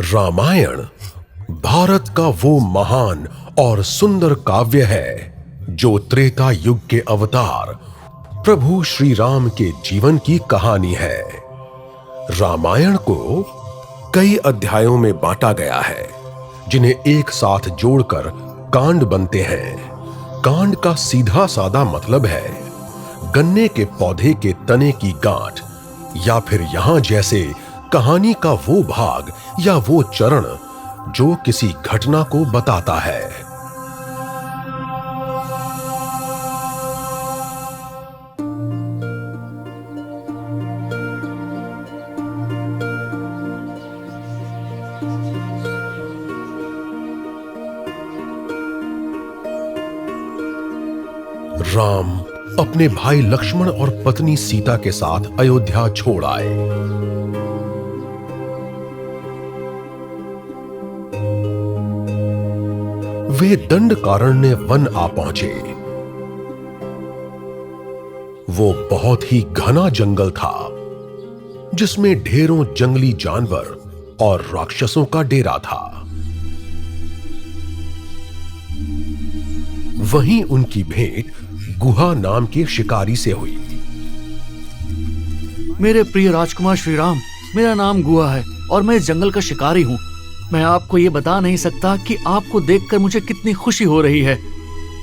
रामायण भारत का वो महान और सुंदर काव्य है जो त्रेता युग के अवतार प्रभु श्री राम के जीवन की कहानी है। रामायण को कई अध्यायों में बांटा गया है जिन्हें एक साथ जोड़कर कांड बनते हैं। कांड का सीधा सादा मतलब है गन्ने के पौधे के तने की गांठ, या फिर यहां जैसे कहानी का वो भाग या वो चरण जो किसी घटना को बताता है। राम अपने भाई लक्ष्मण और पत्नी सीता के साथ अयोध्या छोड़ आए। वे दंडकारण्य वन आ पहुंचे। वो बहुत ही घना जंगल था जिसमें ढेरों जंगली जानवर और राक्षसों का डेरा था। वहीं उनकी भेंट गुहा नाम के शिकारी से हुई। मेरे प्रिय राजकुमार श्री राम, मेरा नाम गुहा है और मैं इस जंगल का शिकारी हूँ। मैं आपको ये बता नहीं सकता कि आपको देखकर मुझे कितनी खुशी हो रही है।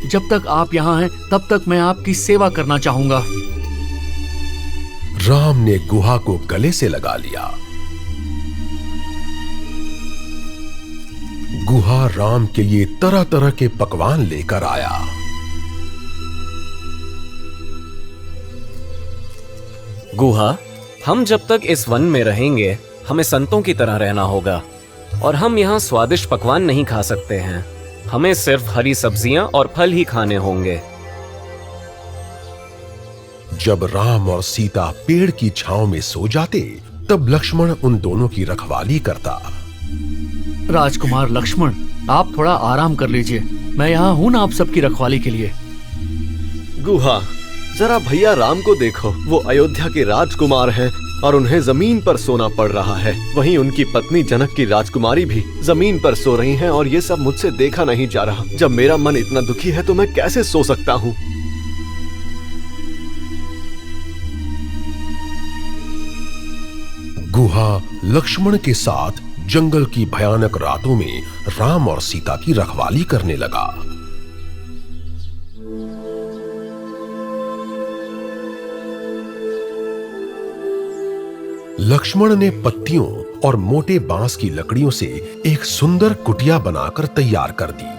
जब तक आप यहाँ हैं तब तक मैं आपकी सेवा करना चाहूंगा। राम ने गुहा को गले से लगा लिया। गुहा राम के लिए तरह तरह के पकवान लेकर आया। गुहा, हम जब तक इस वन में रहेंगे हमें संतों की तरह रहना होगा और हम यहाँ स्वादिष्ट पकवान नहीं खा सकते हैं। हमें सिर्फ हरी सब्जियां और फल ही खाने होंगे। जब राम और सीता पेड़ की छांव में सो जाते तब लक्ष्मण उन दोनों की रखवाली करता। राजकुमार लक्ष्मण, आप थोड़ा आराम कर लीजिए। मैं यहाँ हूँ ना आप सबकी रखवाली के लिए। गुहा, जरा भैया राम को देखो। वो अयोध्या के राजकुमार हैं और उन्हें जमीन पर सोना पड़ रहा है। वहीं उनकी पत्नी जनक की राजकुमारी भी जमीन पर सो रही हैं और ये सब मुझसे देखा नहीं जा रहा। जब मेरा मन इतना दुखी है तो मैं कैसे सो सकता हूँ? गुहा लक्ष्मण के साथ जंगल की भयानक रातों में राम और सीता की रखवाली करने लगा। लक्ष्मण ने पत्तियों और मोटे बांस की लकड़ियों से एक सुंदर कुटिया बनाकर तैयार कर दी।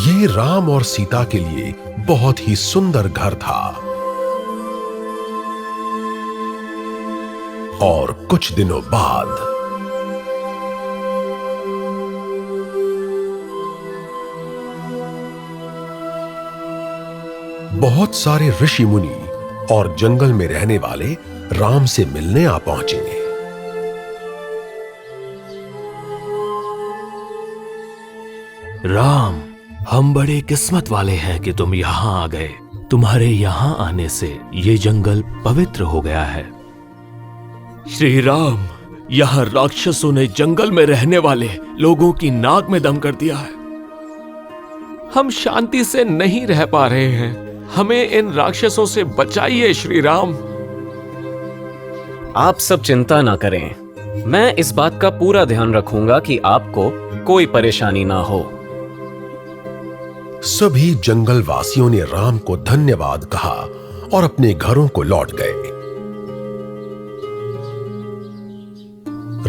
ये राम और सीता के लिए बहुत ही सुंदर घर था। और कुछ दिनों बाद बहुत सारे ऋषि मुनि और जंगल में रहने वाले राम से मिलने आ पहुंचे। राम, हम बड़े किस्मत वाले हैं कि तुम यहाँ आ गए। तुम्हारे यहाँ आने से ये जंगल पवित्र हो गया है। श्री राम, यहाँ राक्षसों ने जंगल में रहने वाले लोगों की नाक में दम कर दिया है। हम शांति से नहीं रह पा रहे हैं। हमें इन राक्षसों से बचाइए श्री राम। आप सब चिंता ना करें। मैं इस बात का पूरा ध्यान रखूंगा कि आपको कोई परेशानी ना हो। सभी जंगल वासियों ने राम को धन्यवाद कहा और अपने घरों को लौट गए।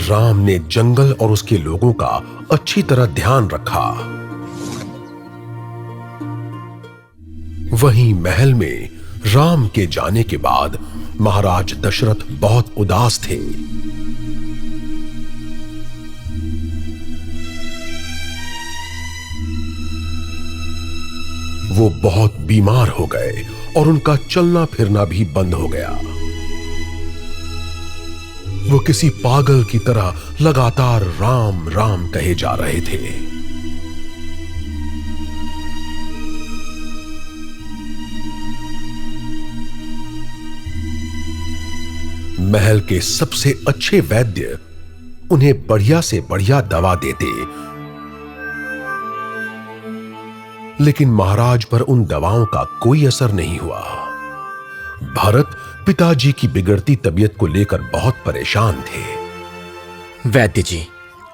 राम ने जंगल और उसके लोगों का अच्छी तरह ध्यान रखा। वहीं महल में राम के जाने के बाद महाराज दशरथ बहुत उदास थे। वो बहुत बीमार हो गए और उनका चलना फिरना भी बंद हो गया। वो किसी पागल की तरह लगातार राम राम कहे जा रहे थे। महल के सबसे अच्छे वैद्य उन्हें बढ़िया से बढ़िया दवा देते, लेकिन महाराज पर उन दवाओं का कोई असर नहीं हुआ। भरत पिताजी की बिगड़ती तबीयत को लेकर बहुत परेशान थे। वैद्य जी,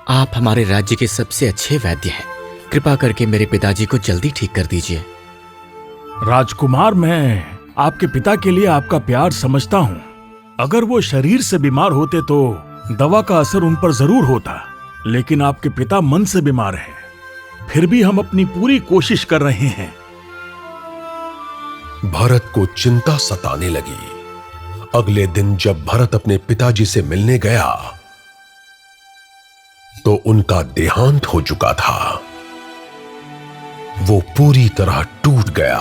आप हमारे राज्य के सबसे अच्छे वैद्य हैं। कृपा करके मेरे पिताजी को जल्दी ठीक कर दीजिए। राजकुमार, मैं आपके पिता के लिए आपका प्यार समझता हूँ। अगर वो शरीर से बीमार होते तो दवा का असर उन पर जरूर होता, लेकिन आपके पिता मन से बीमार हैं। फिर भी हम अपनी पूरी कोशिश कर रहे हैं। भरत को चिंता सताने लगी। अगले दिन जब भरत अपने पिताजी से मिलने गया तो उनका देहांत हो चुका था। वो पूरी तरह टूट गया।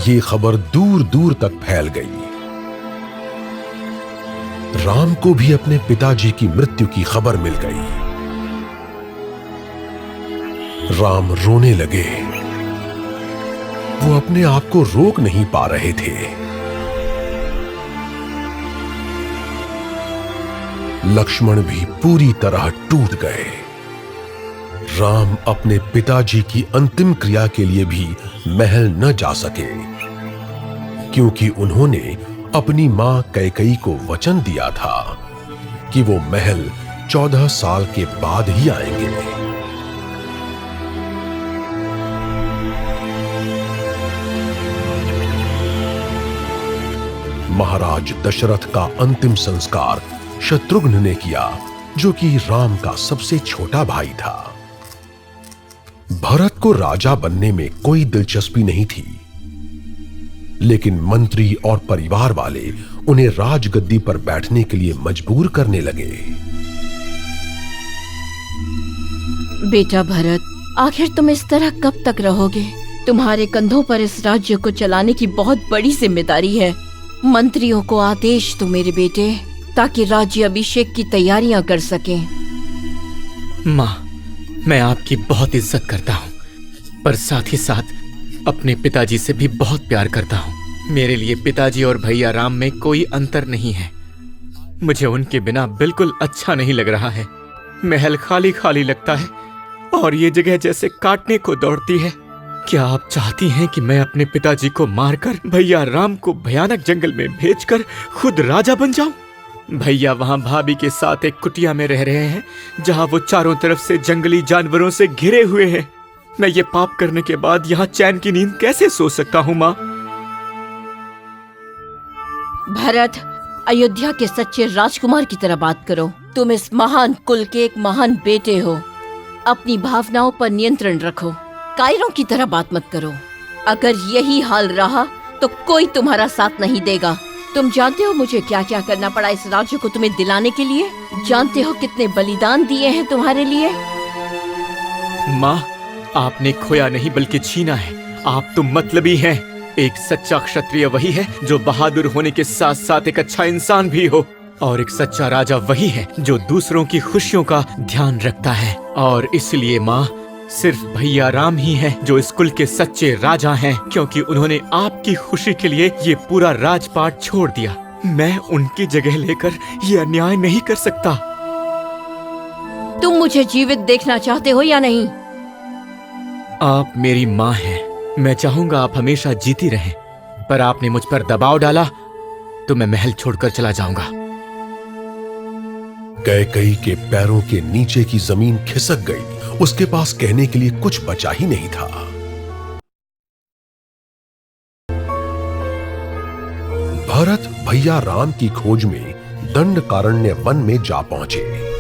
ये खबर दूर दूर तक फैल गई। राम को भी अपने पिताजी की मृत्यु की खबर मिल गई। राम रोने लगे। वो अपने आप को रोक नहीं पा रहे थे। लक्ष्मण भी पूरी तरह टूट गए। राम अपने पिताजी की अंतिम क्रिया के लिए भी महल न जा सके, क्योंकि उन्होंने अपनी मां कैकेयी को वचन दिया था कि वो महल 14 साल के बाद ही आएंगे। महाराज दशरथ का अंतिम संस्कार शत्रुघ्न ने किया, जो कि राम का सबसे छोटा भाई था। भरत को राजा बनने में कोई दिलचस्पी नहीं थी, लेकिन मंत्री और परिवार वाले उन्हें राजगद्दी पर बैठने के लिए मजबूर करने लगे। बेटा भरत, आखिर तुम इस तरह कब तक रहोगे? तुम्हारे कंधों पर इस राज्य को चलाने की बहुत बड़ी जिम्मेदारी है। मंत्रियों को आदेश दो मेरे बेटे, ताकि राज्य अभिषेक की तैयारियां कर सकें। माँ, मैं आपकी बहुत इज्जत करता हूँ, पर साथ ही साथ अपने पिताजी से भी बहुत प्यार करता हूँ। मेरे लिए पिताजी और भैया राम में कोई अंतर नहीं है। मुझे उनके बिना बिल्कुल अच्छा नहीं लग रहा है। महल खाली खाली लगता है और ये जगह जैसे काटने को दौड़ती है। क्या आप चाहती हैं कि मैं अपने पिताजी को मारकर भैया राम को भयानक जंगल में भेजकर खुद राजा बन जाऊं? भैया वहां भाभी के साथ एक कुटिया में रह रहे हैं, जहां वो चारों तरफ से जंगली जानवरों से घिरे हुए हैं। मैं ये पाप करने के बाद यहाँ चैन की नींद कैसे सो सकता हूँ माँ? भरत, अयोध्या के सच्चे राजकुमार की तरह बात करो। तुम इस महान कुल के एक महान बेटे हो। अपनी भावनाओं पर नियंत्रण रखो। कायरों की तरह बात मत करो। अगर यही हाल रहा तो कोई तुम्हारा साथ नहीं देगा। तुम जानते हो मुझे क्या क्या करना पड़ा इस राज्य को तुम्हें दिलाने के लिए? जानते हो कितने बलिदान दिए हैं तुम्हारे लिए? माँ, आपने खोया नहीं बल्कि छीना है। आप तो मतलबी हैं। एक सच्चा क्षत्रिय वही है जो बहादुर होने के साथ साथ एक अच्छा इंसान भी हो, और एक सच्चा राजा वही है जो दूसरों की खुशियों का ध्यान रखता है। और इसलिए माँ, सिर्फ भैया राम ही हैं जो इस कुल के सच्चे राजा हैं, क्योंकि उन्होंने आपकी खुशी के लिए ये पूरा राजपाट छोड़ दिया। मैं उनकी जगह लेकर ये अन्याय नहीं कर सकता। तुम मुझे जीवित देखना चाहते हो या नहीं? आप मेरी माँ हैं। मैं चाहूंगा आप हमेशा जीती रहें, पर आपने मुझ पर दबाव डाला तो मैं महल छोड़कर चला जाऊंगा। कैकेयी के पैरों के नीचे की जमीन खिसक गई। उसके पास कहने के लिए कुछ बचा ही नहीं था। भरत भैया राम की खोज में दंडकारण्य वन में जा पहुंचे।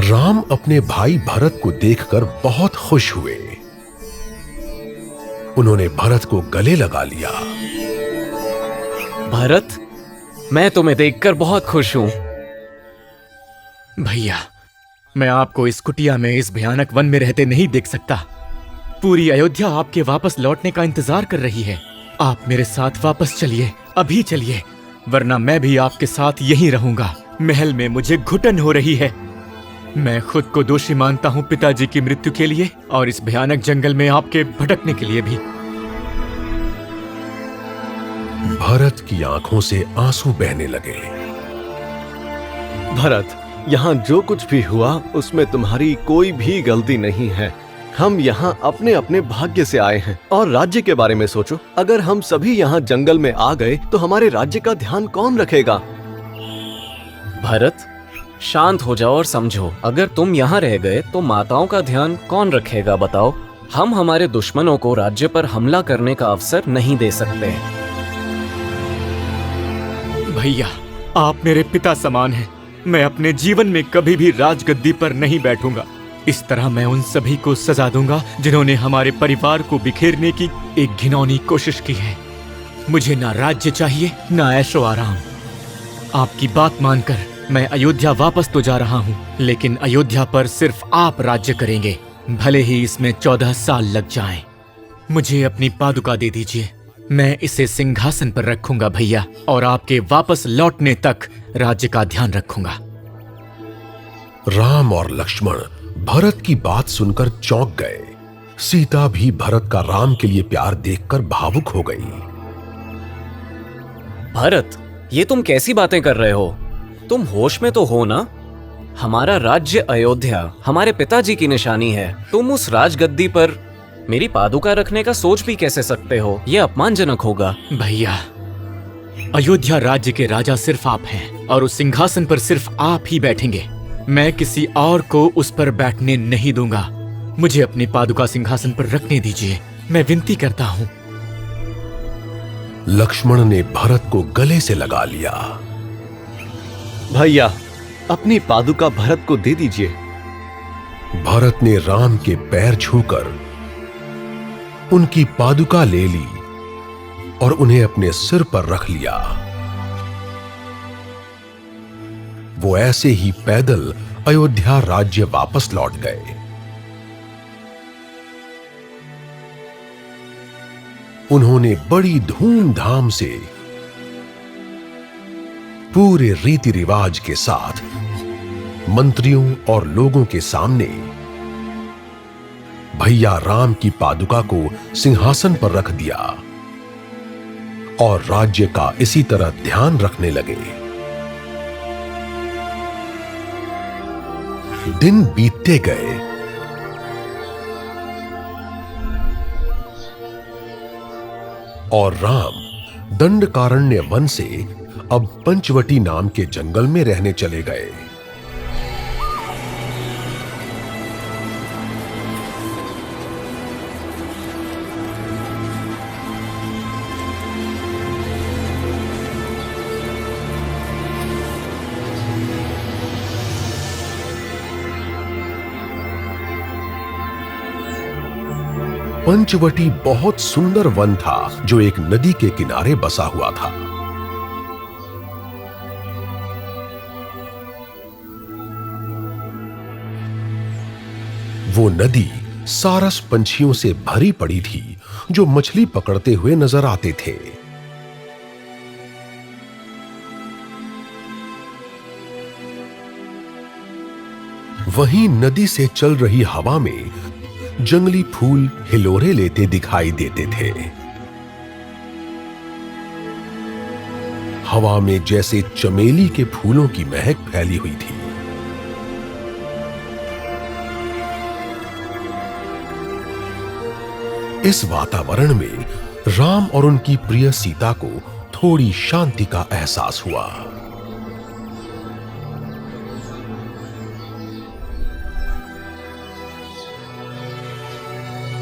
राम अपने भाई भरत को देखकर बहुत खुश हुए। उन्होंने भरत को गले लगा लिया। भरत, मैं तुम्हें देखकर बहुत खुश हूं। भैया, मैं आपको इस कुटिया में इस भयानक वन में रहते नहीं देख सकता। पूरी अयोध्या आपके वापस लौटने का इंतजार कर रही है। आप मेरे साथ वापस चलिए, अभी चलिए, वरना मैं भी आपके साथ यहीं रहूंगा। महल में मुझे घुटन हो रही है। मैं खुद को दोषी मानता हूँ पिताजी की मृत्यु के लिए और इस भयानक जंगल में आपके भटकने के लिए भी। भरत की आंखों से आंसू बहने लगे। भरत, यहाँ जो कुछ भी हुआ उसमें तुम्हारी कोई भी गलती नहीं है। हम यहाँ अपने अपने भाग्य से आए हैं। और राज्य के बारे में सोचो, अगर हम सभी यहाँ जंगल में आ गए तो हमारे राज्य का ध्यान कौन रखेगा? भरत, शांत हो जाओ और समझो, अगर तुम यहाँ रह गए तो माताओं का ध्यान कौन रखेगा बताओ? हम हमारे दुश्मनों को राज्य पर हमला करने का अवसर नहीं दे सकते। भैया, आप मेरे पिता समान हैं। मैं अपने जीवन में कभी भी राजगद्दी पर नहीं बैठूंगा। इस तरह मैं उन सभी को सजा दूंगा जिन्होंने हमारे परिवार को बिखेरने की एक घिनौनी कोशिश की है। मुझे ना राज्य चाहिए ना ऐशो आराम। आपकी बात मानकर मैं अयोध्या वापस तो जा रहा हूँ, लेकिन अयोध्या पर सिर्फ आप राज्य करेंगे, भले ही इसमें 14 साल लग जाएं। मुझे अपनी पादुका दे दीजिए, मैं इसे सिंहासन पर रखूंगा भैया, और आपके वापस लौटने तक राज्य का ध्यान रखूंगा। राम और लक्ष्मण भरत की बात सुनकर चौंक गए। सीता भी भरत का राम के लिए प्यार देखकर भावुक हो गई। भरत, ये तुम कैसी बातें कर रहे हो? तुम होश में तो हो ना? हमारा राज्य अयोध्या हमारे पिताजी की निशानी है। तुम उस राजगद्दी पर मेरी पादुका रखने का सोच भी कैसे सकते हो? यह अपमानजनक होगा। भैया, अयोध्या राज्य के राजा सिर्फ आप हैं और उस सिंहासन पर सिर्फ आप ही बैठेंगे। मैं किसी और को उस पर बैठने नहीं दूंगा। मुझे अपनी पादुका सिंहासन पर रखने दीजिए, मैं विनती करता हूँ। लक्ष्मण ने भरत को गले से लगा लिया। भैया, अपनी पादुका भरत को दे दीजिए। भरत ने राम के पैर छूकर उनकी पादुका ले ली और उन्हें अपने सिर पर रख लिया। वो ऐसे ही पैदल अयोध्या राज्य वापस लौट गए। उन्होंने बड़ी धूमधाम से पूरे रीति रिवाज के साथ मंत्रियों और लोगों के सामने भैया राम की पादुका को सिंहासन पर रख दिया और राज्य का इसी तरह ध्यान रखने लगे। दिन बीतते गए। और राम दंडकारण्य वन से अब पंचवटी नाम के जंगल में रहने चले गए। पंचवटी बहुत सुंदर वन था जो एक नदी के किनारे बसा हुआ था। वो नदी सारस पंछियों से भरी पड़ी थी जो मछली पकड़ते हुए नजर आते थे। वहीं नदी से चल रही हवा में जंगली फूल हिलोरे लेते दिखाई देते थे। हवा में जैसे चमेली के फूलों की महक फैली हुई थी। इस वातावरण में राम और उनकी प्रिय सीता को थोड़ी शांति का एहसास हुआ।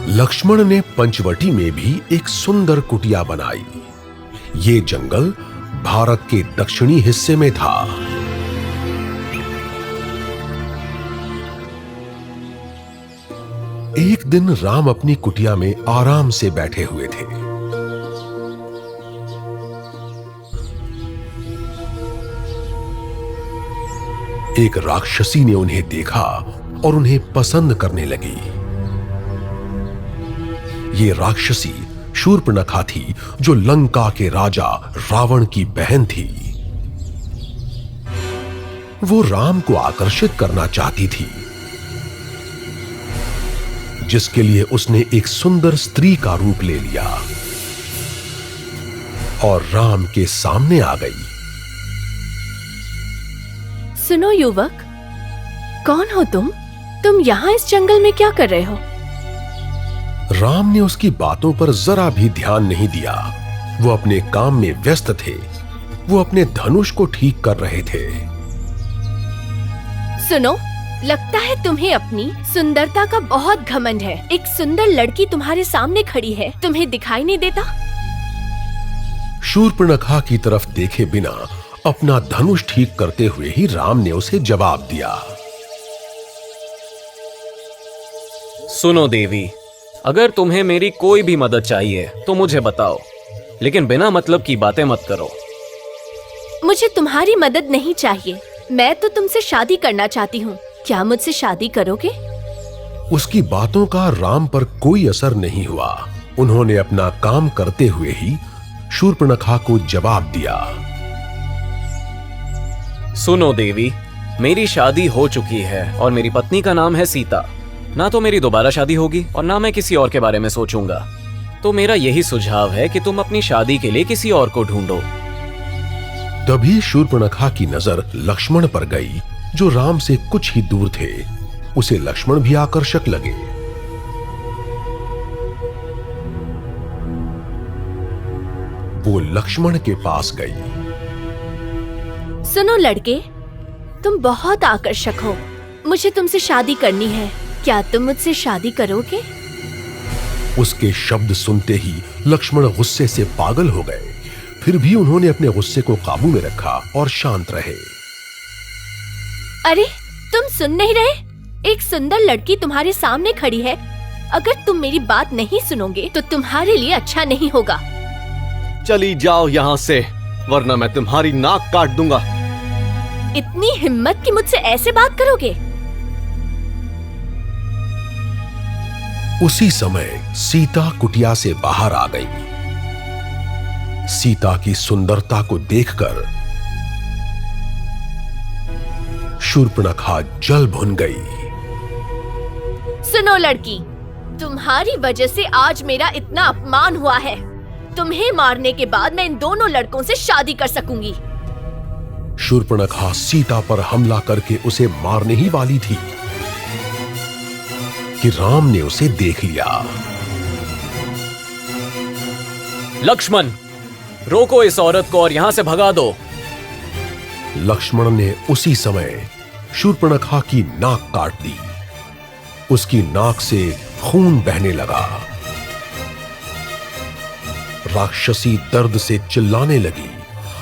लक्ष्मण ने पंचवटी में भी एक सुंदर कुटिया बनाई। ये जंगल भारत के दक्षिणी हिस्से में था। एक दिन राम अपनी कुटिया में आराम से बैठे हुए थे। एक राक्षसी ने उन्हें देखा और उन्हें पसंद करने लगी। ये राक्षसी शूर्पणखा थी जो लंका के राजा रावण की बहन थी। वो राम को आकर्षित करना चाहती थी, जिसके लिए उसने एक सुंदर स्त्री का रूप ले लिया और राम के सामने आ गई। सुनो युवक, कौन हो तुम? तुम यहाँ इस जंगल में क्या कर रहे हो? राम ने उसकी बातों पर जरा भी ध्यान नहीं दिया। वो अपने काम में व्यस्त थे। वो अपने धनुष को ठीक कर रहे थे। सुनो, लगता है तुम्हें अपनी सुंदरता का बहुत घमंड है। एक सुंदर लड़की तुम्हारे सामने खड़ी है, तुम्हें दिखाई नहीं देता? शूर्पणखा की तरफ देखे बिना अपना धनुष ठीक करते हुए ही राम ने उसे जवाब दिया। सुनो देवी, अगर तुम्हें मेरी कोई भी मदद चाहिए तो मुझे बताओ, लेकिन बिना मतलब की बातें मत करो। मुझे तुम्हारी मदद नहीं चाहिए। मैं तो तुमसे शादी करना चाहती हूँ। क्या मुझसे शादी करोगे? उसकी बातों का राम पर कोई असर नहीं हुआ। उन्होंने अपना काम करते हुए ही शूर्पणखा को जवाब दिया। सुनो देवी, मेरी शादी हो चुकी है और मेरी पत्नी का नाम है सीता। ना तो मेरी दोबारा शादी होगी और ना मैं किसी और के बारे में सोचूंगा। तो मेरा यही सुझाव है कि तुम अपनी शादी के लिए किसी और को ढूंढो। तभी शूर्पणखा की नजर लक्ष्मण पर गई, जो राम से कुछ ही दूर थे। उसे लक्ष्मण भी आकर्षक लगे। वो लक्ष्मण के पास गई। सुनो लड़के, तुम बहुत आकर्षक हो। मुझे तुमसे शादी करनी है। क्या तुम मुझसे शादी करोगे? उसके शब्द सुनते ही लक्ष्मण गुस्से से पागल हो गए। फिर भी उन्होंने अपने गुस्से को काबू में रखा और शांत रहे। अरे, तुम सुन नहीं रहे? एक सुंदर लड़की तुम्हारे सामने खड़ी है। अगर तुम मेरी बात नहीं सुनोगे तो तुम्हारे लिए अच्छा नहीं होगा। चली जाओ यहाँ से, वरना मैं तुम्हारी नाक काट दूंगा। इतनी हिम्मत कि मुझसे ऐसे बात करोगे? उसी समय सीता कुटिया से बाहर आ गई। सीता की सुंदरता को देखकर शूर्पणखा जल भुन गई। सुनो लड़की, तुम्हारी वजह से आज मेरा इतना अपमान हुआ है। तुम्हें मारने के बाद मैं इन दोनों लड़कों से शादी कर सकूंगी। शूर्पणखा सीता पर हमला करके उसे मारने ही वाली थी कि राम ने उसे देख लिया। लक्ष्मण, रोको इस औरत को और यहां से भगा दो। लक्ष्मण ने उसी समय शूर्पणखा की नाक काट दी। उसकी नाक से खून बहने लगा। राक्षसी दर्द से चिल्लाने लगी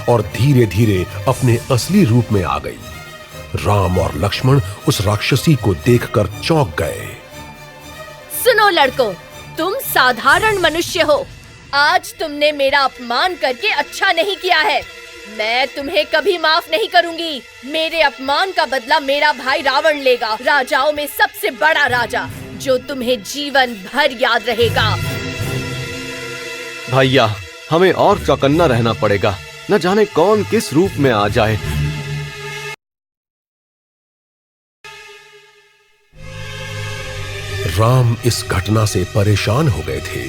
और धीरे धीरे अपने असली रूप में आ गई। राम और लक्ष्मण उस राक्षसी को देखकर चौंक गए। सुनो लड़कों, तुम साधारण मनुष्य हो। आज तुमने मेरा अपमान करके अच्छा नहीं किया है। मैं तुम्हें कभी माफ नहीं करूंगी। मेरे अपमान का बदला मेरा भाई रावण लेगा, राजाओं में सबसे बड़ा राजा, जो तुम्हें जीवन भर याद रहेगा। भैया, हमें और चौकन्ना रहना पड़ेगा। न जाने कौन किस रूप में आ जाए। राम इस घटना से परेशान हो गए थे,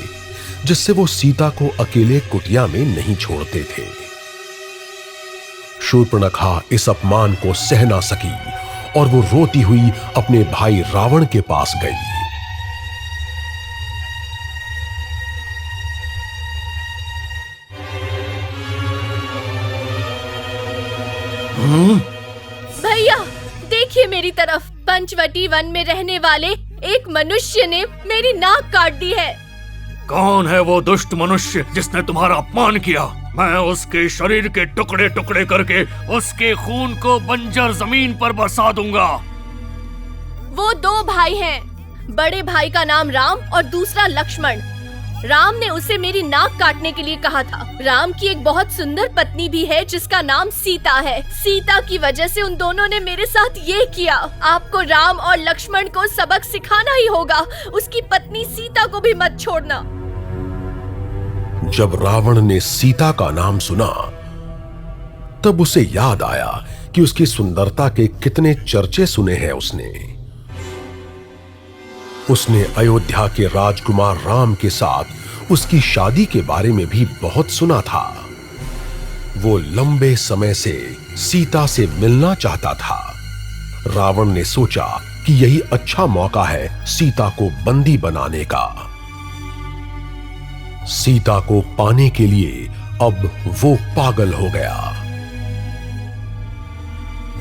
जिससे वो सीता को अकेले कुटिया में नहीं छोड़ते थे। शूर्पणखा इस अपमान को सह ना सकी और वो रोती हुई अपने भाई रावण के पास गई। भैया, देखिए मेरी तरफ। पंचवटी वन में रहने वाले एक मनुष्य ने मेरी नाक काट दी है। कौन है वो दुष्ट मनुष्य जिसने तुम्हारा अपमान किया? मैं उसके शरीर के टुकड़े टुकड़े करके उसके खून को बंजर जमीन पर बरसा दूंगा। वो दो भाई हैं। बड़े भाई का नाम राम और दूसरा लक्ष्मण। राम ने उसे मेरी नाक काटने के लिए कहा था। राम की एक बहुत सुंदर पत्नी भी है जिसका नाम सीता है। सीता की वजह से उन दोनों ने मेरे साथ ये किया। आपको राम और लक्ष्मण को सबक सिखाना ही होगा। उसकी पत्नी सीता को भी मत छोड़ना। जब रावण ने सीता का नाम सुना, तब उसे याद आया कि उसकी सुंदरता के कितने चर्चे सुने हैं उसने अयोध्या के राजकुमार राम के साथ उसकी शादी के बारे में भी बहुत सुना था। वो लंबे समय से सीता से मिलना चाहता था। रावण ने सोचा कि यही अच्छा मौका है सीता को बंदी बनाने का। सीता को पाने के लिए अब वो पागल हो गया,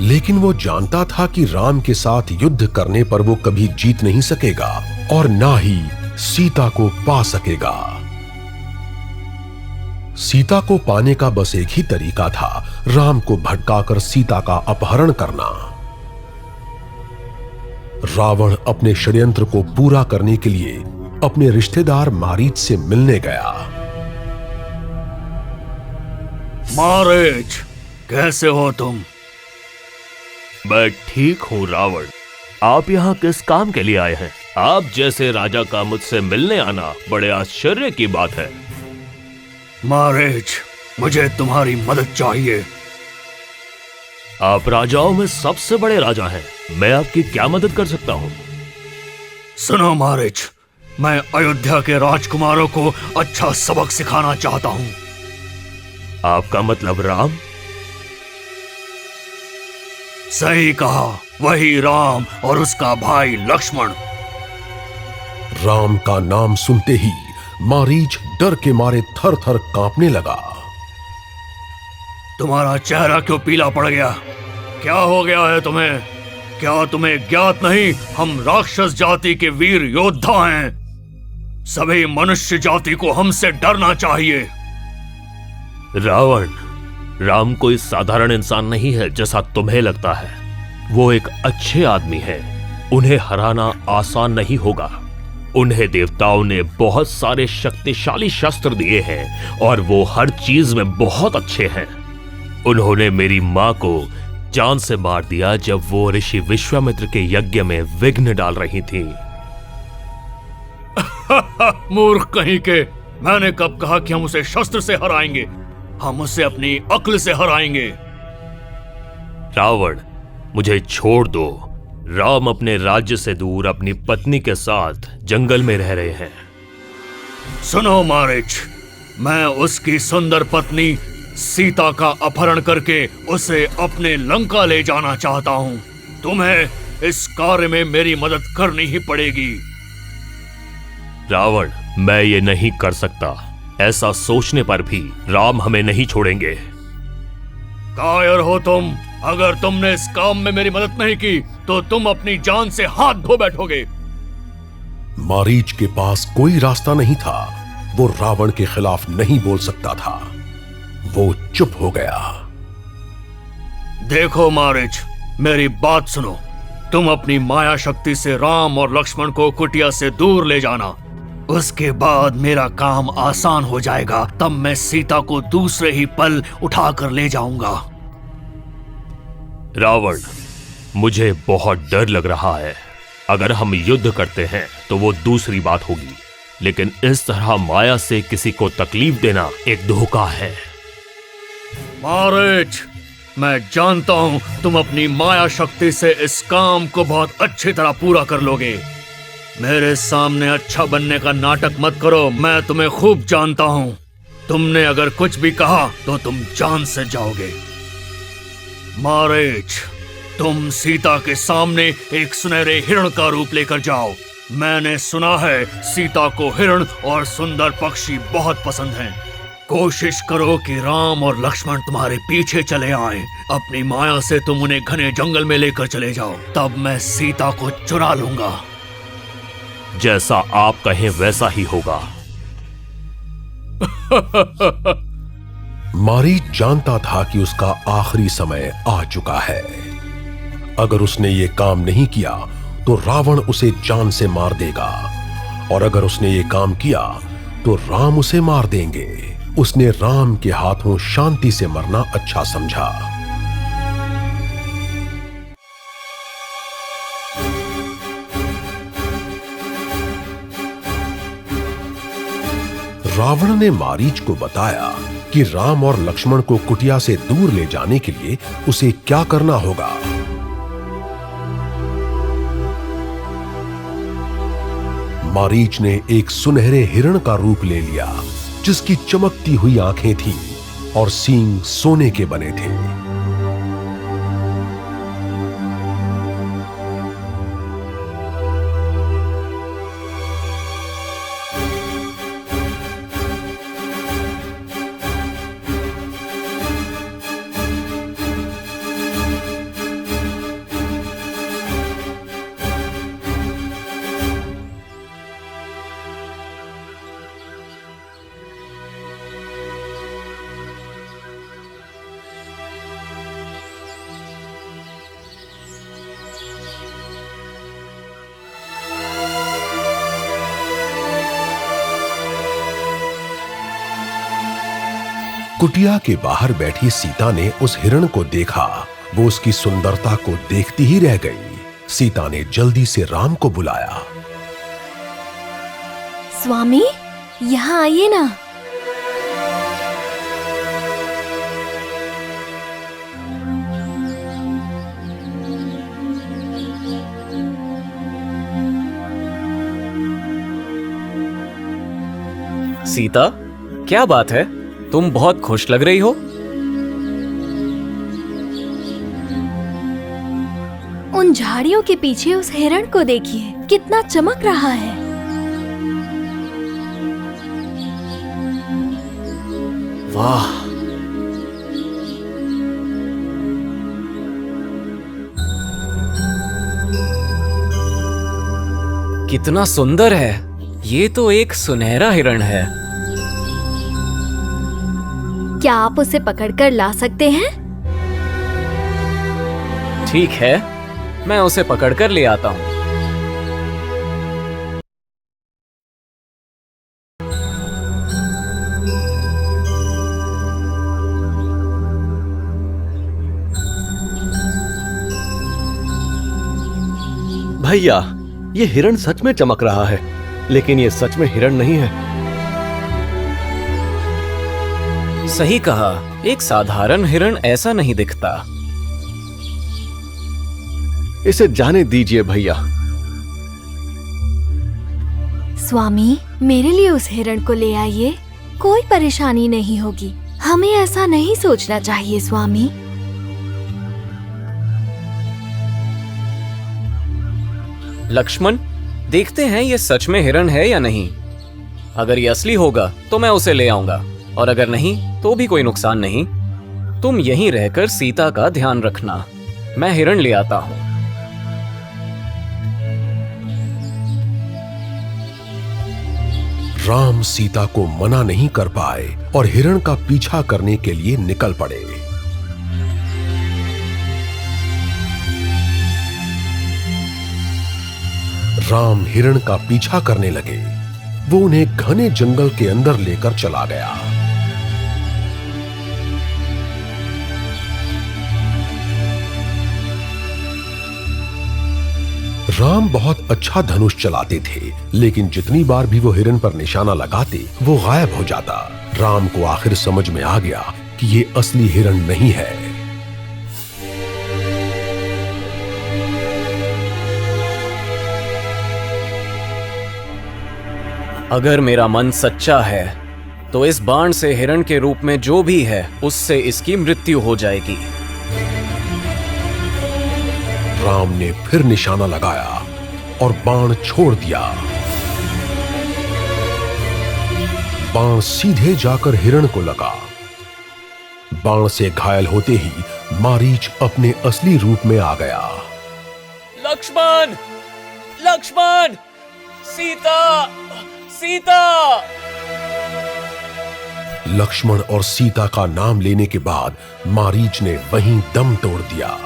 लेकिन वो जानता था कि राम के साथ युद्ध करने पर वो कभी जीत नहीं सकेगा और ना ही सीता को पा सकेगा। सीता को पाने का बस एक ही तरीका था, राम को भटकाकर सीता का अपहरण करना। रावण अपने षड्यंत्र को पूरा करने के लिए अपने रिश्तेदार मारीच से मिलने गया। मारीच, कैसे हो तुम? मैं ठीक हूँ रावण। आप यहाँ किस काम के लिए आए हैं? आप जैसे राजा का मुझसे मिलने आना बड़े आश्चर्य की बात है। मारीच, मुझे तुम्हारी मदद चाहिए। आप राजाओं में सबसे बड़े राजा हैं। मैं आपकी क्या मदद कर सकता हूँ? सुनो मारीच, मैं अयोध्या के राजकुमारों को अच्छा सबक सिखाना चाहता हूँ। आपका मतलब राम? सही कहा, वही राम और उसका भाई लक्ष्मण। राम का नाम सुनते ही मारीच डर के मारे थर थर कांपने लगा। तुम्हारा चेहरा क्यों पीला पड़ गया? क्या हो गया है तुम्हें? क्या तुम्हें ज्ञात नहीं, हम राक्षस जाति के वीर योद्धा हैं। सभी मनुष्य जाति को हमसे डरना चाहिए। रावण, राम कोई साधारण इंसान नहीं है जैसा तुम्हें लगता है। वो एक अच्छे आदमी है। उन्हें हराना आसान नहीं होगा। उन्हें देवताओं ने बहुत सारे शक्तिशाली शस्त्र दिए हैं और वो हर चीज में बहुत अच्छे हैं। उन्होंने मेरी माँ को जान से मार दिया जब वो ऋषि विश्वामित्र के यज्ञ में विघ्न डाल रही थी। मूर्ख कहीं के, मैंने कब कहा कि हम उसे शस्त्र से हराएंगे? हम उसे अपनी अक्ल से हराएंगे। रावण, मुझे छोड़ दो। राम अपने राज्य से दूर अपनी पत्नी के साथ जंगल में रह रहे हैं। सुनो मारीच, मैं उसकी सुंदर पत्नी सीता का अपहरण करके उसे अपने लंका ले जाना चाहता हूँ। तुम्हें इस कार्य में मेरी मदद करनी ही पड़ेगी। रावण, मैं ये नहीं कर सकता। ऐसा सोचने पर भी राम हमें नहीं छोड़ेंगे। कायर हो तुम। अगर तुमने इस काम में मेरी मदद नहीं की तो तुम अपनी जान से हाथ धो बैठोगे। मारीच के पास कोई रास्ता नहीं था। वो रावण के खिलाफ नहीं बोल सकता था। वो चुप हो गया। देखो मारीच, मेरी बात सुनो। तुम अपनी माया शक्ति से राम और लक्ष्मण को कुटिया से दूर ले जाना। उसके बाद मेरा काम आसान हो जाएगा। तब मैं सीता को दूसरे ही पल उठाकर ले जाऊंगा। रावण, मुझे बहुत डर लग रहा है। अगर हम युद्ध करते हैं तो वो दूसरी बात होगी, लेकिन इस तरह माया से किसी को तकलीफ देना एक धोखा है। मारीच, मैं जानता हूं तुम अपनी माया शक्ति से इस काम को बहुत अच्छी तरह पूरा कर लोगे। मेरे सामने अच्छा बनने का नाटक मत करो। मैं तुम्हें खूब जानता हूं। तुमने अगर कुछ भी कहा तो तुम जान से जाओगे। मारीच, तुम सीता के सामने एक सुनहरे हिरण का रूप लेकर जाओ। मैंने सुना है सीता को हिरण और सुंदर पक्षी बहुत पसंद हैं। कोशिश करो कि राम और लक्ष्मण तुम्हारे पीछे चले आएं। अपनी माया से तुम उन्हें घने जंगल में लेकर चले जाओ। तब मैं सीता को चुरा लूंगा। जैसा आप कहें वैसा ही होगा। मारीच जानता था कि उसका आखिरी समय आ चुका है। अगर उसने ये काम नहीं किया तो रावण उसे जान से मार देगा, और अगर उसने ये काम किया तो राम उसे मार देंगे। उसने राम के हाथों शांति से मरना अच्छा समझा। रावण ने मारीच को बताया कि राम और लक्ष्मण को कुटिया से दूर ले जाने के लिए उसे क्या करना होगा। मारीच ने एक सुनहरे हिरण का रूप ले लिया, जिसकी चमकती हुई आंखें थीं और सींग सोने के बने थे। कुटिया के बाहर बैठी सीता ने उस हिरण को देखा। वो उसकी सुंदरता को देखती ही रह गई। सीता ने जल्दी से राम को बुलाया। स्वामी, यहाँ आइए ना। सीता, क्या बात है? तुम बहुत खुश लग रही हो। उन झाड़ियों के पीछे उस हिरण को देखिए, कितना चमक रहा है। वाह, कितना सुंदर है। ये तो एक सुनहरा हिरण है। क्या आप उसे पकड़कर ला सकते हैं? ठीक है, मैं उसे पकड़कर ले आता हूँ। भैया, ये हिरण सच में चमक रहा है, लेकिन ये सच में हिरण नहीं है। सही कहा, एक साधारण हिरण ऐसा नहीं दिखता। इसे जाने दीजिए भैया। स्वामी, मेरे लिए उस हिरण को ले आइए, कोई परेशानी नहीं होगी। हमें ऐसा नहीं सोचना चाहिए स्वामी। लक्ष्मण, देखते हैं ये सच में हिरण है या नहीं। अगर ये असली होगा तो मैं उसे ले आऊंगा, और अगर नहीं तो भी कोई नुकसान नहीं। तुम यहीं रहकर सीता का ध्यान रखना, मैं हिरण ले आता हूं। राम सीता को मना नहीं कर पाए और हिरण का पीछा करने के लिए निकल पड़े। राम हिरण का पीछा करने लगे। वो उन्हें घने जंगल के अंदर लेकर चला गया। राम बहुत अच्छा धनुष चलाते थे, लेकिन जितनी बार भी वो हिरण पर निशाना लगाते वो गायब हो जाता। राम को आखिर समझ में आ गया कि ये असली हिरण नहीं है। अगर मेरा मन सच्चा है तो इस बाण से हिरण के रूप में जो भी है उससे इसकी मृत्यु हो जाएगी। राम ने फिर निशाना लगाया और बाण छोड़ दिया। बाण सीधे जाकर हिरण को लगा। बाण से घायल होते ही मारीच अपने असली रूप में आ गया। लक्ष्मण, लक्ष्मण, सीता, सीता। लक्ष्मण और सीता का नाम लेने के बाद मारीच ने वहीं दम तोड़ दिया।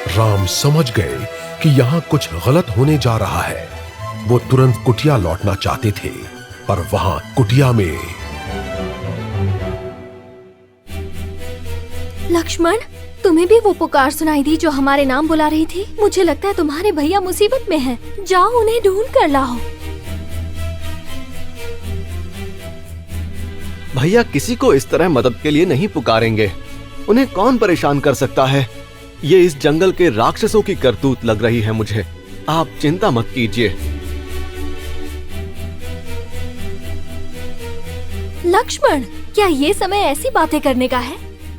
राम समझ गए कि यहां कुछ गलत होने जा रहा है। वो तुरंत कुटिया लौटना चाहते थे, पर वहां कुटिया में लक्ष्मण, तुम्हें भी वो पुकार सुनाई दी जो हमारे नाम बुला रही थी? मुझे लगता है तुम्हारे भैया मुसीबत में हैं। जाओ उन्हें ढूंढ कर लाओ। भैया किसी को इस तरह मदद के लिए नहीं पुकारेंगे। उन्हें कौन परेशान कर सकता है? ये इस जंगल के राक्षसों की करतूत लग रही है मुझे। आप चिंता मत कीजिए। लक्ष्मण, क्या ये समय ऐसी बातें करने का है?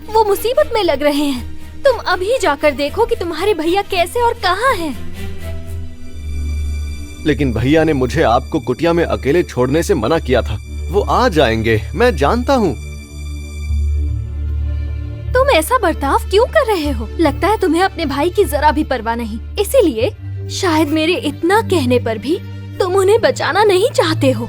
वो मुसीबत में लग रहे हैं। तुम अभी जाकर देखो कि तुम्हारे भैया कैसे और कहाँ हैं। लेकिन भैया ने मुझे आपको कुटिया में अकेले छोड़ने से मना किया था। वो आ जाएंगे, मैं जानता हूँ। तुम ऐसा बर्ताव क्यों कर रहे हो? लगता है तुम्हें अपने भाई की जरा भी परवाह नहीं। इसीलिए शायद मेरे इतना कहने पर भी तुम उन्हें बचाना नहीं चाहते हो।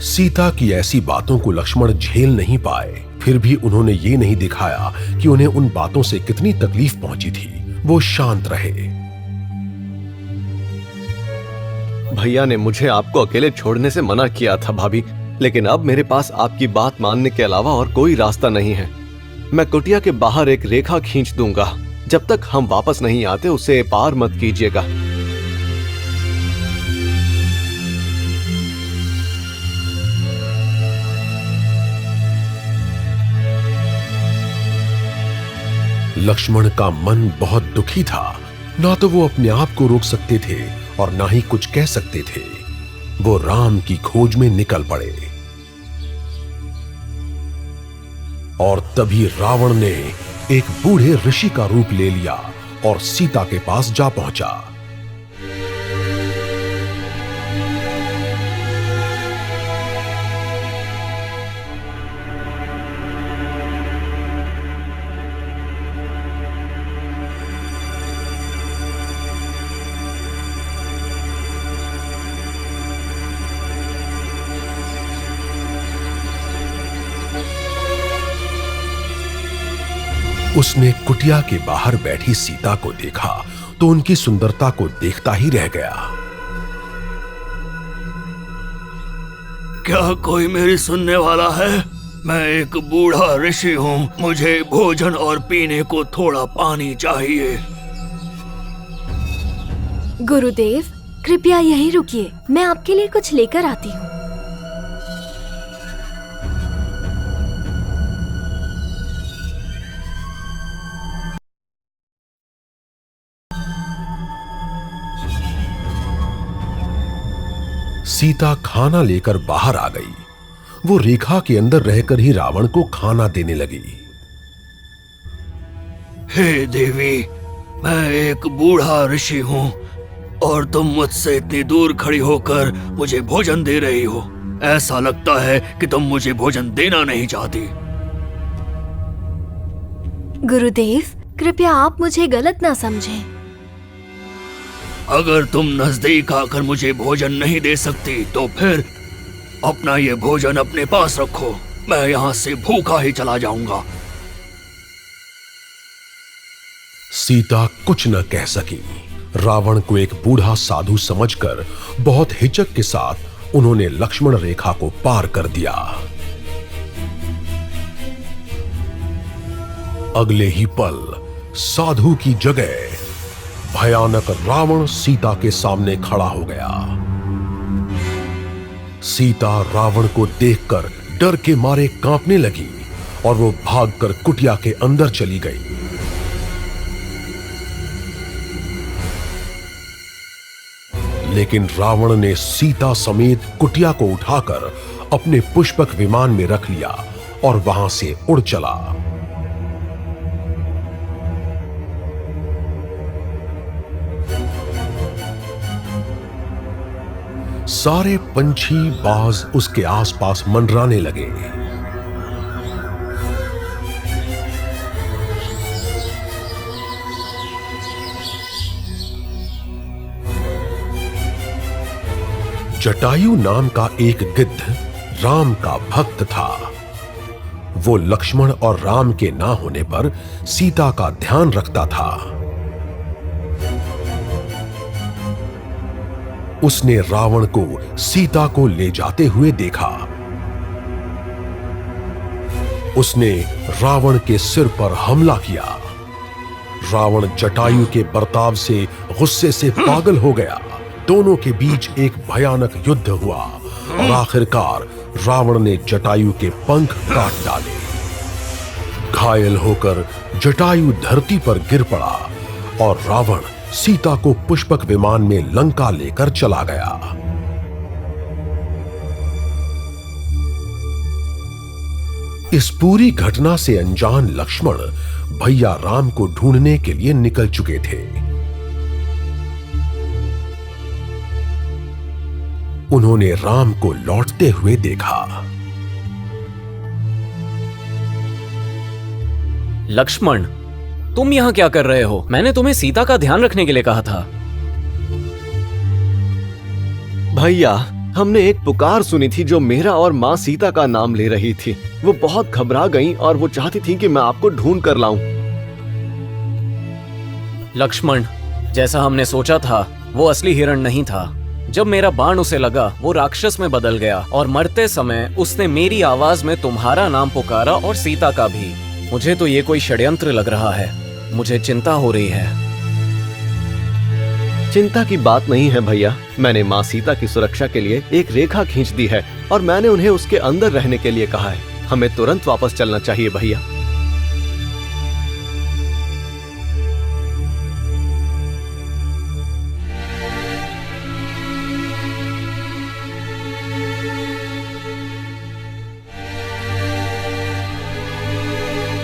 सीता की ऐसी बातों को लक्ष्मण झेल नहीं पाए। फिर भी उन्होंने ये नहीं दिखाया कि उन्हें उन बातों से कितनी तकलीफ पहुंची थी। वो शांत रहे। भैया ने मुझे आपको अकेले छोड़ने से मना किया था भाभी, लेकिन अब मेरे पास आपकी बात मानने के अलावा और कोई रास्ता नहीं है। मैं कुटिया के बाहर एक रेखा खींच दूंगा। जब तक हम वापस नहीं आते उसे पार मत कीजिएगा। लक्ष्मण का मन बहुत दुखी था। ना तो वो अपने आप को रोक सकते थे और ना ही कुछ कह सकते थे। वो राम की खोज में निकल पड़े। और तभी रावण ने एक बूढ़े ऋषि का रूप ले लिया और सीता के पास जा पहुंचा। उसने कुटिया के बाहर बैठी सीता को देखा तो उनकी सुंदरता को देखता ही रह गया। क्या कोई मेरी सुनने वाला है? मैं एक बूढ़ा ऋषि हूँ। मुझे भोजन और पीने को थोड़ा पानी चाहिए। गुरुदेव, कृपया यहीं रुकिए, मैं आपके लिए कुछ लेकर आती हूँ। सीता खाना लेकर बाहर आ गई। वो रेखा के अंदर रहकर ही रावण को खाना देने लगी। हे देवी, मैं एक बूढ़ा ऋषि हूँ और तुम मुझसे इतनी दूर खड़ी होकर मुझे भोजन दे रही हो। ऐसा लगता है कि तुम मुझे भोजन देना नहीं चाहती। गुरुदेव, कृपया आप मुझे गलत ना समझें। अगर तुम नजदीक आकर मुझे भोजन नहीं दे सकती तो फिर अपना ये भोजन अपने पास रखो। मैं यहाँ से भूखा ही चला जाऊंगा। सीता कुछ न कह सकी। रावण को एक बूढ़ा साधु समझकर बहुत हिचक के साथ उन्होंने लक्ष्मण रेखा को पार कर दिया। अगले ही पल साधु की जगह भयानक रावण सीता के सामने खड़ा हो गया। सीता रावण को देखकर डर के मारे कांपने लगी और वो भागकर कुटिया के अंदर चली गई। लेकिन रावण ने सीता समेत कुटिया को उठाकर अपने पुष्पक विमान में रख लिया और वहां से उड़ चला। सारे पंछी बाज उसके आसपास मंडराने लगे। जटायु नाम का एक गिद्ध राम का भक्त था। वो लक्ष्मण और राम के ना होने पर सीता का ध्यान रखता था। उसने रावण को सीता को ले जाते हुए देखा। उसने रावण के सिर पर हमला किया। रावण जटायु के बर्ताव से गुस्से से पागल हो गया। दोनों के बीच एक भयानक युद्ध हुआ और आखिरकार रावण ने जटायु के पंख काट डाले। घायल होकर जटायु धरती पर गिर पड़ा और रावण सीता को पुष्पक विमान में लंका लेकर चला गया। इस पूरी घटना से अनजान लक्ष्मण भैया राम को ढूंढने के लिए निकल चुके थे। उन्होंने राम को लौटते हुए देखा। लक्ष्मण, तुम यहाँ क्या कर रहे हो? मैंने तुम्हें सीता का ध्यान रखने के लिए कहा था। भैया, हमने एक पुकार सुनी थी जो मेरा और माँ सीता का नाम ले रही थी। वो बहुत घबरा गईं और वो चाहती थी कि मैं आपको ढूंढ कर लाऊं। लक्ष्मण, जैसा हमने सोचा था वो असली हिरण नहीं था। जब मेरा बाण उसे लगा वो राक्षस में बदल गया और मरते समय उसने मेरी आवाज में तुम्हारा नाम पुकारा और सीता का भी। मुझे तो ये कोई षड्यंत्र लग रहा है। मुझे चिंता हो रही है। चिंता की बात नहीं है भैया। मैंने माँ सीता की सुरक्षा के लिए एक रेखा खींच दी है और मैंने उन्हें उसके अंदर रहने के लिए कहा है। हमें तुरंत वापस चलना चाहिए भैया।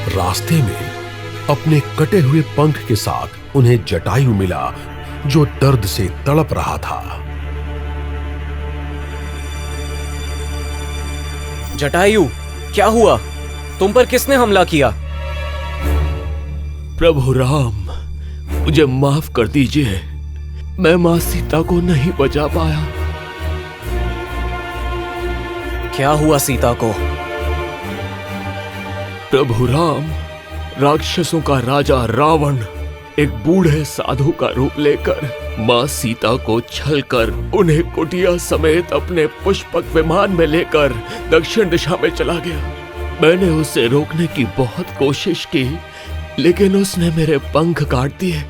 रास्ते में अपने कटे हुए पंख के साथ उन्हें जटायु मिला जो दर्द से तड़प रहा था। जटायु, क्या हुआ? तुम पर किसने हमला किया? प्रभु राम, मुझे माफ कर दीजिए। मैं मां सीता को नहीं बचा पाया। क्या हुआ सीता को? प्रभु राम, राक्षसों का राजा रावण एक बूढ़े साधु का रूप लेकर मां सीता को छलकर उन्हें कुटिया समेत अपने पुष्पक विमान में लेकर दक्षिण दिशा में चला गया। मैंने उसे रोकने की बहुत कोशिश की, लेकिन उसने मेरे पंख काट दिए।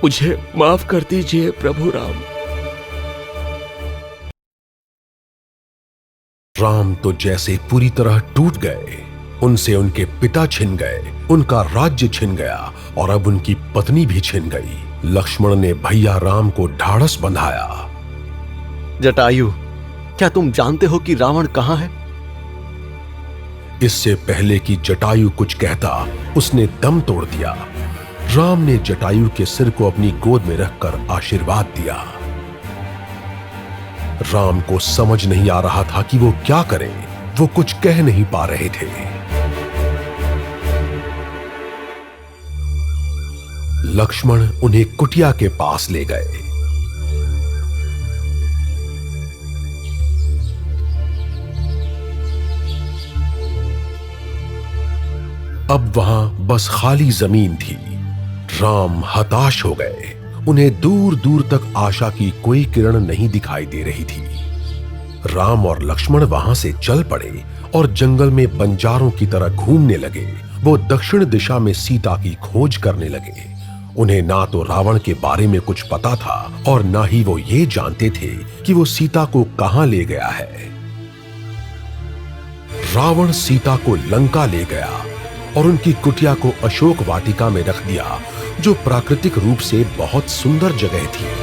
मुझे माफ कर दीजिए प्रभु राम। राम तो जैसे पूरी तरह टूट गए। उनसे उनके पिता छिन गए, उनका राज्य छिन गया और अब उनकी पत्नी भी छिन गई। लक्ष्मण ने भैया राम को ढाढ़स बंधाया। जटायु, क्या तुम जानते हो कि रावण कहाँ है? इससे पहले कि जटायु कुछ कहता, उसने दम तोड़ दिया। राम ने जटायु के सिर को अपनी गोद में रखकर आशीर्वाद दिया। राम को समझ नहीं आ रहा था कि वो क्या करें। वो कुछ कह नहीं पा रहे थे। लक्ष्मण उन्हें कुटिया के पास ले गए। अब वहां बस खाली जमीन थी। राम हताश हो गए। उन्हें दूर दूर तक आशा की कोई किरण नहीं दिखाई दे रही थी। राम और लक्ष्मण वहां से चल पड़े और जंगल में बंजारों की तरह घूमने लगे। वो दक्षिण दिशा में सीता की खोज करने लगे। उन्हें ना तो रावण के बारे में कुछ पता था और ना ही वो ये जानते थे कि वो सीता को कहां ले गया है। रावण सीता को लंका ले गया और उनकी कुटिया को अशोक वाटिका में रख दिया, जो प्राकृतिक रूप से बहुत सुंदर जगह थी।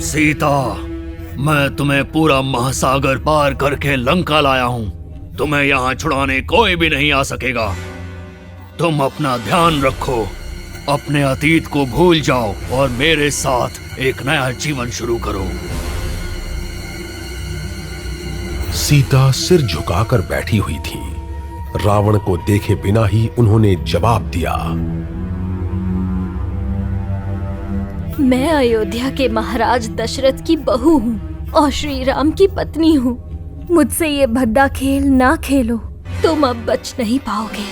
सीता, मैं तुम्हें पूरा महासागर पार करके लंका लाया हूं। तुम्हें यहाँ छुड़ाने कोई भी नहीं आ सकेगा। तुम अपना ध्यान रखो, अपने अतीत को भूल जाओ और मेरे साथ एक नया जीवन शुरू करो। सीता सिर झुकाकर बैठी हुई थी। रावण को देखे बिना ही उन्होंने जवाब दिया। मैं अयोध्या के महाराज दशरथ की बहू हूँ और श्री राम की पत्नी हूँ। मुझसे ये भद्दा खेल ना खेलो, तुम अब बच नहीं पाओगे।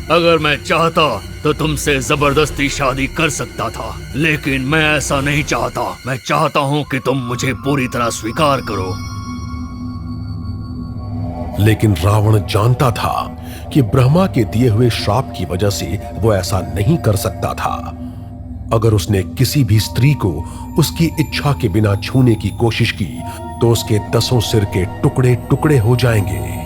अगर मैं चाहता तो तुमसे जबरदस्ती शादी कर सकता था, लेकिन मैं ऐसा नहीं चाहता। मैं चाहता हूँ कि तुम मुझे पूरी तरह स्वीकार करो। लेकिन रावण जानता था कि ब्रह्मा के दिए हुए श्राप की वजह से वो ऐसा नहीं कर सकता था। अगर उसने किसी भी स्त्री को उसकी इच्छा के बिना छूने की कोशिश की तो उसके 10 सिर के टुकड़े टुकड़े हो जाएंगे।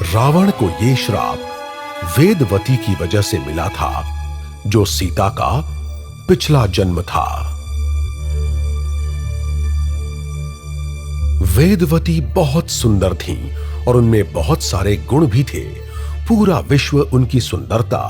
रावण को ये श्राप वेदवती की वजह से मिला था, जो सीता का पिछला जन्म था। वेदवती बहुत सुंदर थीं और उनमें बहुत सारे गुण भी थे। पूरा विश्व उनकी सुंदरता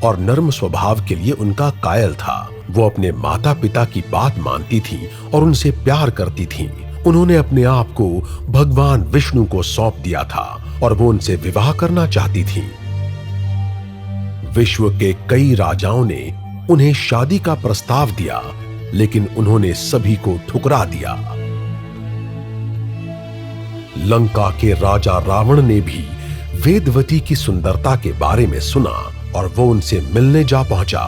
और नर्म स्वभाव के लिए उनका कायल था। वो अपने माता पिता की बात मानती थीं और उनसे प्यार करती थीं। उन्होंने अपने आप को भगवान विष्णु को सौंप दिया था और वो उनसे विवाह करना चाहती थीं। विश्व के कई राजाओं ने उन्हें शादी का प्रस्ताव दिया, लेकिन उन्होंने सभी को ठुकरा दिया। लंका के राजा रावण ने भी वेदवती की सुंदरता के बारे में सुना और वो उनसे मिलने जा पहुंचा।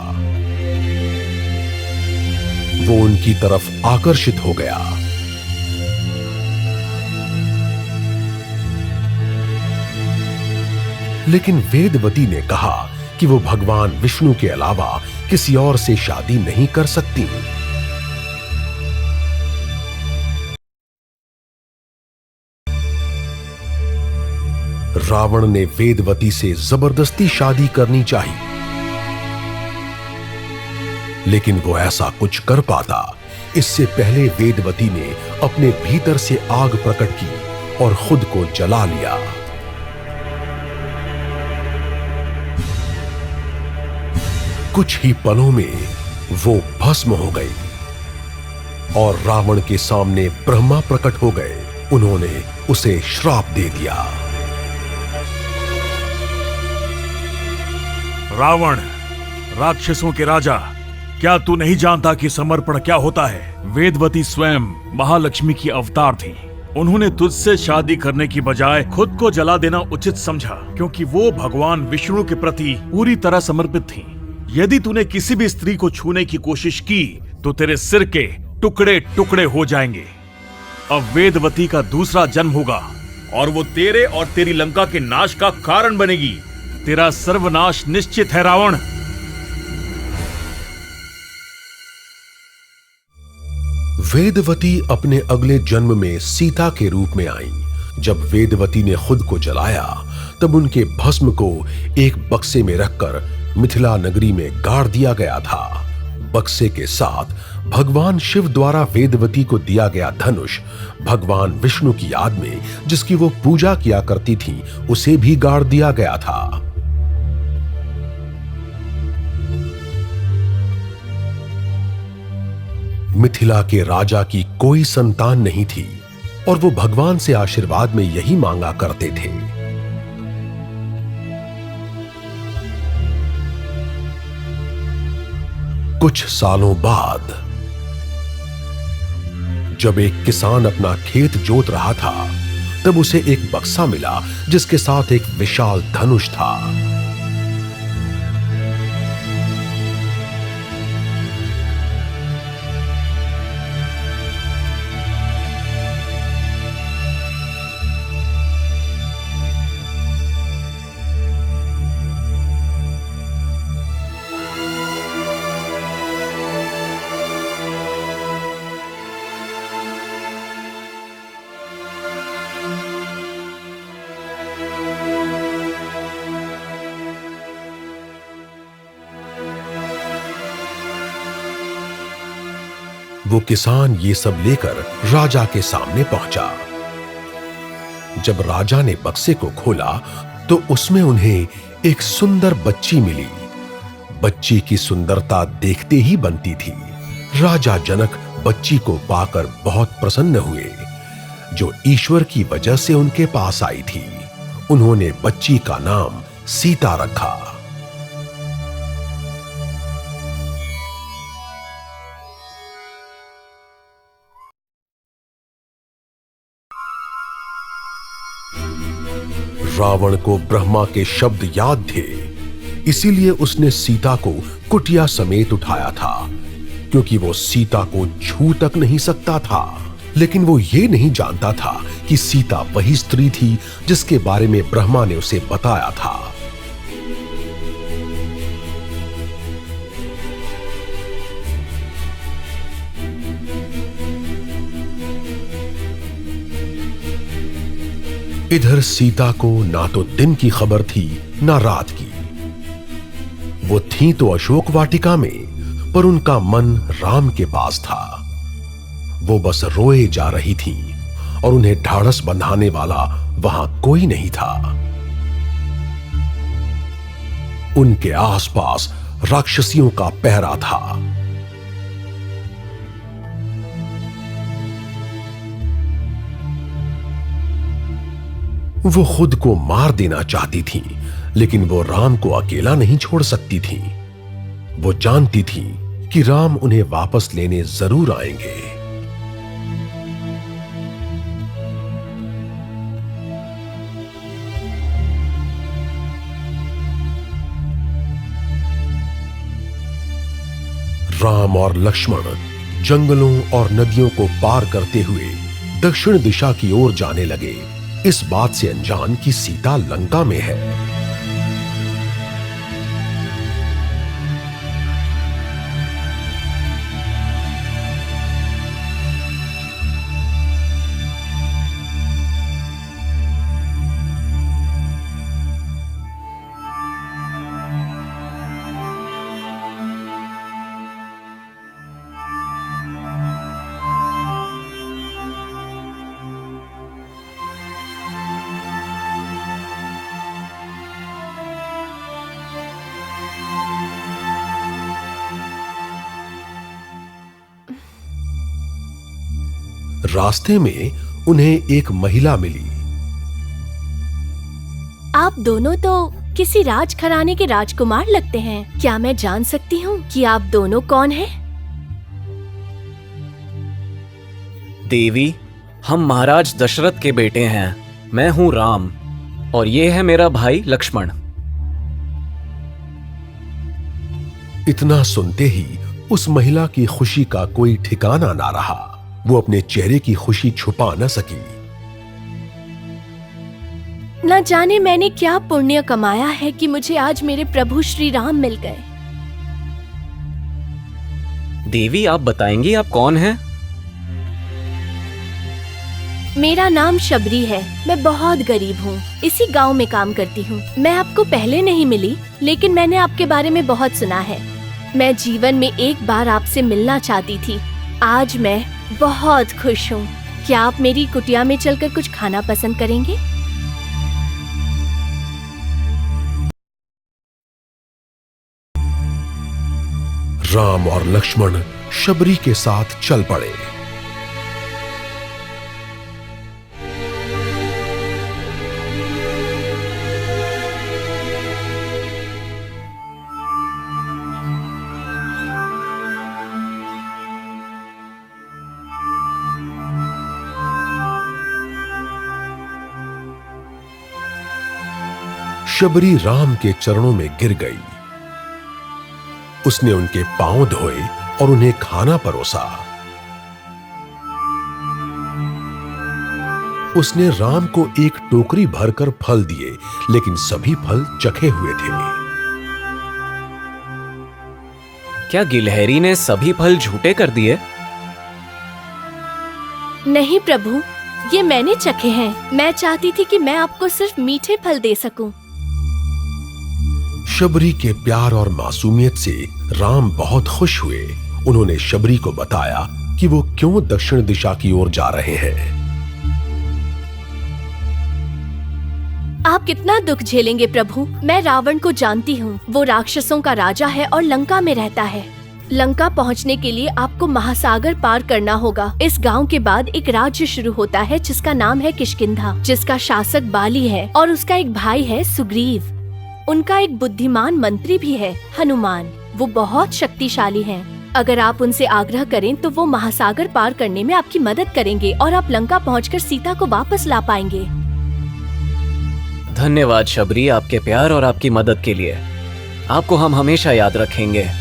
वो उनकी तरफ आकर्षित हो गया। लेकिन वेदवती ने कहा कि वो भगवान विष्णु के अलावा किसी और से शादी नहीं कर सकती। रावण ने वेदवती से जबरदस्ती शादी करनी चाहिए, लेकिन वो ऐसा कुछ कर पाता इससे पहले वेदवती ने अपने भीतर से आग प्रकट की और खुद को जला लिया। कुछ ही पलों में वो भस्म हो गई और रावण के सामने ब्रह्मा प्रकट हो गए। उन्होंने उसे श्राप दे दिया। रावण, राक्षसों के राजा, क्या तू नहीं जानता कि समर्पण क्या होता है? वेदवती स्वयं महालक्ष्मी की अवतार थी। उन्होंने तुझसे शादी करने की बजाय खुद को जला देना उचित समझा, क्योंकि वो भगवान विष्णु के प्रति पूरी तरह समर्पित थी। यदि तूने किसी भी स्त्री को छूने की कोशिश की तो तेरे सिर के टुकड़े टुकड़े हो जाएंगे। अब वेदवती का दूसरा जन्म होगा और वो तेरे और तेरी लंका के नाश का कारण बनेगी। तेरा सर्वनाश निश्चित है रावण। वेदवती अपने अगले जन्म में सीता के रूप में आई। जब वेदवती ने खुद को जलाया तब उनके भस्म को एक बक्से में रखकर मिथिला नगरी में गाड़ दिया गया था। बक्से के साथ भगवान शिव द्वारा वेदवती को दिया गया धनुष भगवान विष्णु की याद में, जिसकी वो पूजा किया करती थी, उसे भी गाड़ दिया गया था। मिथिला के राजा की कोई संतान नहीं थी और वो भगवान से आशीर्वाद में यही मांगा करते थे। कुछ सालों बाद जब एक किसान अपना खेत जोत रहा था तब उसे एक बक्सा मिला जिसके साथ एक विशाल धनुष था। वो किसान ये सब लेकर राजा के सामने पहुंचा। जब राजा ने बक्से को खोला तो उसमें उन्हें एक सुंदर बच्ची मिली। बच्ची की सुंदरता देखते ही बनती थी। राजा जनक बच्ची को पाकर बहुत प्रसन्न हुए, जो ईश्वर की वजह से उनके पास आई थी। उन्होंने बच्ची का नाम सीता रखा। रावण को ब्रह्मा के शब्द याद थे, इसीलिए उसने सीता को कुटिया समेत उठाया था, क्योंकि वो सीता को छू तक नहीं सकता था। लेकिन वो ये नहीं जानता था कि सीता वही स्त्री थी जिसके बारे में ब्रह्मा ने उसे बताया था। इधर सीता को ना तो दिन की खबर थी ना रात की। वो थी तो अशोक वाटिका में, पर उनका मन राम के पास था। वो बस रोए जा रही थी और उन्हें ढाढ़स बंधाने वाला वहां कोई नहीं था। उनके आसपास राक्षसियों का पहरा था। वो खुद को मार देना चाहती थी, लेकिन वो राम को अकेला नहीं छोड़ सकती थी। वो जानती थी कि राम उन्हें वापस लेने जरूर आएंगे। राम और लक्ष्मण जंगलों और नदियों को पार करते हुए दक्षिण दिशा की ओर जाने लगे, इस बात से अनजान कि सीता लंका में है। रास्ते में उन्हें एक महिला मिली। आप दोनों तो किसी राजघराने के राजकुमार लगते हैं। क्या मैं जान सकती हूँ कि आप दोनों कौन हैं? देवी, हम महाराज दशरथ के बेटे हैं। मैं हूं राम और ये है मेरा भाई लक्ष्मण। इतना सुनते ही उस महिला की खुशी का कोई ठिकाना ना रहा। वो अपने चेहरे की खुशी छुपा न सकी। न जाने मैंने क्या पुण्य कमाया है कि मुझे आज मेरे प्रभु श्री राम मिल गए। देवी, आप बताएंगी आप कौन हैं? मेरा नाम शबरी है। मैं बहुत गरीब हूँ, इसी गांव में काम करती हूँ। मैं आपको पहले नहीं मिली, लेकिन मैंने आपके बारे में बहुत सुना है। मैं जीवन में एक बार आपसे मिलना चाहती थी। आज मैं बहुत खुश हूँ। क्या आप मेरी कुटिया में चलकर कुछ खाना पसंद करेंगे? राम और लक्ष्मण शबरी के साथ चल पड़े। शबरी राम के चरणों में गिर गई। उसने उनके पांव धोए और उन्हें खाना परोसा। उसने राम को एक टोकरी भरकर फल दिए, लेकिन सभी फल चखे हुए थे। क्या गिलहरी ने सभी फल झूठे कर दिए? नहीं प्रभु, ये मैंने चखे हैं। मैं चाहती थी कि मैं आपको सिर्फ मीठे फल दे सकूं। शबरी के प्यार और मासूमियत से राम बहुत खुश हुए। उन्होंने शबरी को बताया कि वो क्यों दक्षिण दिशा की ओर जा रहे हैं। आप कितना दुख झेलेंगे प्रभु। मैं रावण को जानती हूँ। वो राक्षसों का राजा है और लंका में रहता है। लंका पहुँचने के लिए आपको महासागर पार करना होगा। इस गांव के बाद एक राज्य शुरू होता है जिसका नाम है किष्किंधा, जिसका शासक बाली है और उसका एक भाई है सुग्रीव। उनका एक बुद्धिमान मंत्री भी है, हनुमान। वो बहुत शक्तिशाली हैं। अगर आप उनसे आग्रह करें तो वो महासागर पार करने में आपकी मदद करेंगे और आप लंका पहुंचकर सीता को वापस ला पाएंगे। धन्यवाद शबरी, आपके प्यार और आपकी मदद के लिए। आपको हम हमेशा याद रखेंगे।